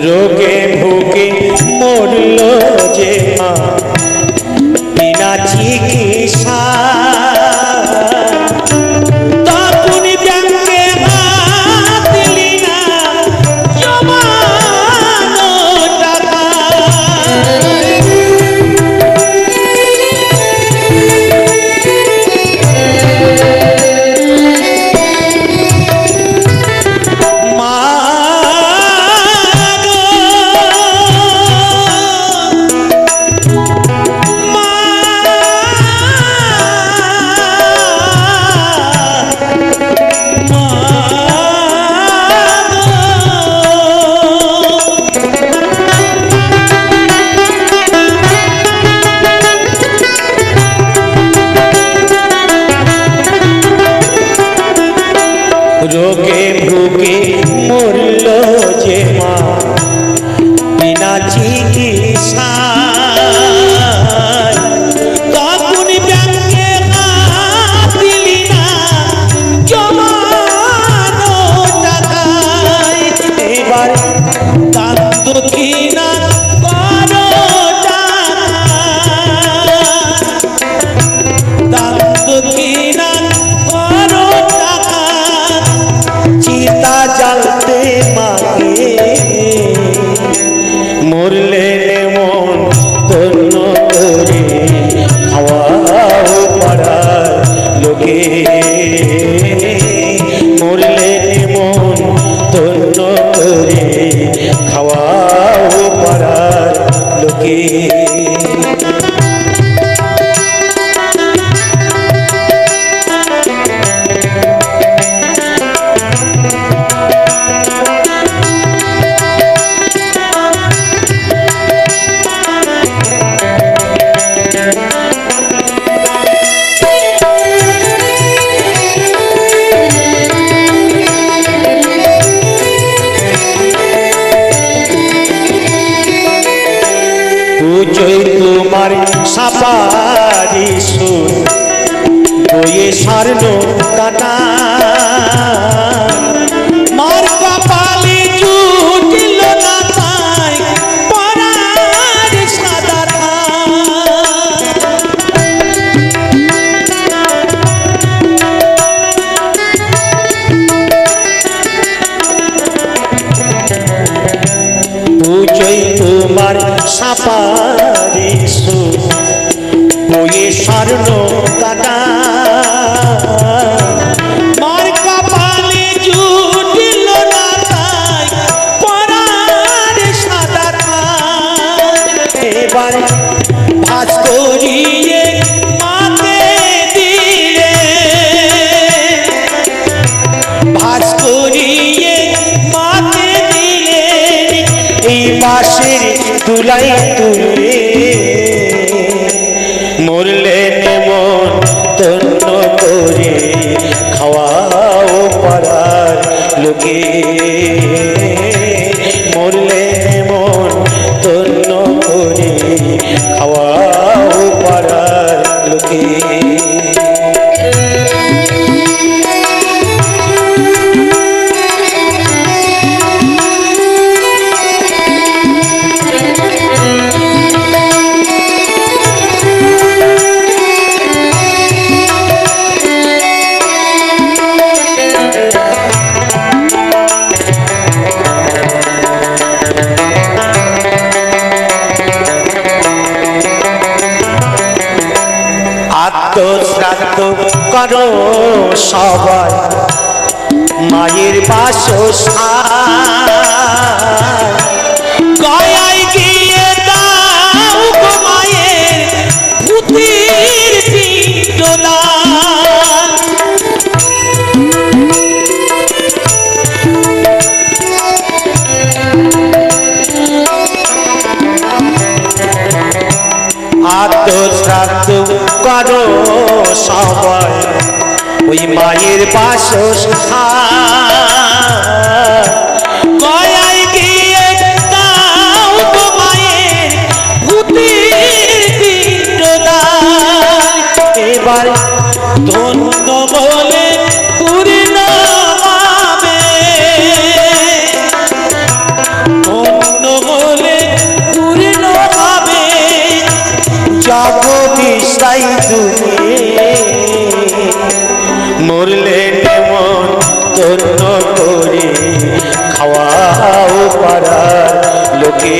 রোগে ভুগে মরল যে মা বিনা চিকিৎসা, তখন ব্যাংকে হাত দিলি না জমানো টাকা। রোগে ভুগে মরল যে মা বিনা চিকিৎসা, তখন ব্যাংকে হাত দিলি না জমানো টাকায়। এবার দান দক্ষিণা করো টাকা, দান দক্ষিণা করো টাকা, চিতা জ্বালতে মাকে মরলে মন তন্ন করে খাওয়াও পাড়ার লোকে, মরলে মন তন্ন করে খাওয়াও পাড়ার লোকে। পুজোয় তোমার সাপারি সুর বয়ে স্বর্ণ কাটা, মার কপালে জুটিল না তাই পরার সাদা পুজোয় তোমার সাপারি সুর বয়ে স্বর্ণ কাটা, মার কপালে জুটিল না তাই পরার সাদা। এবার ভাস করিয়ে মাকে দিলে, ভাস করিয়ে মাকে দিলে, এই বাঁশের তুলাই তুলে মরলে মন তন্ন করে খাওয়াও পাড়ার লোকে, মরলে মন তন্ন করে খাওয়াও পাড়ার লোকে। করো সবাই মায়ের বাসস্থান গয়ায় গিয়ে দাও গো মায়ের পুতির পিণ্ডদান আদর শ্রাদ্ধ করো সবাই ওই মায়ের বাসস্থান গয়ায় গিয়ে দাও গো মায়ের পুতির পিণ্ডদান এবার ধন্য বলে পূর্ণ পাবে ধন্য বলে পূর্ণ পাবে জগদীশাই তুমি মরলে মন তন্ন করে খাওয়াও পাড়ার লোকে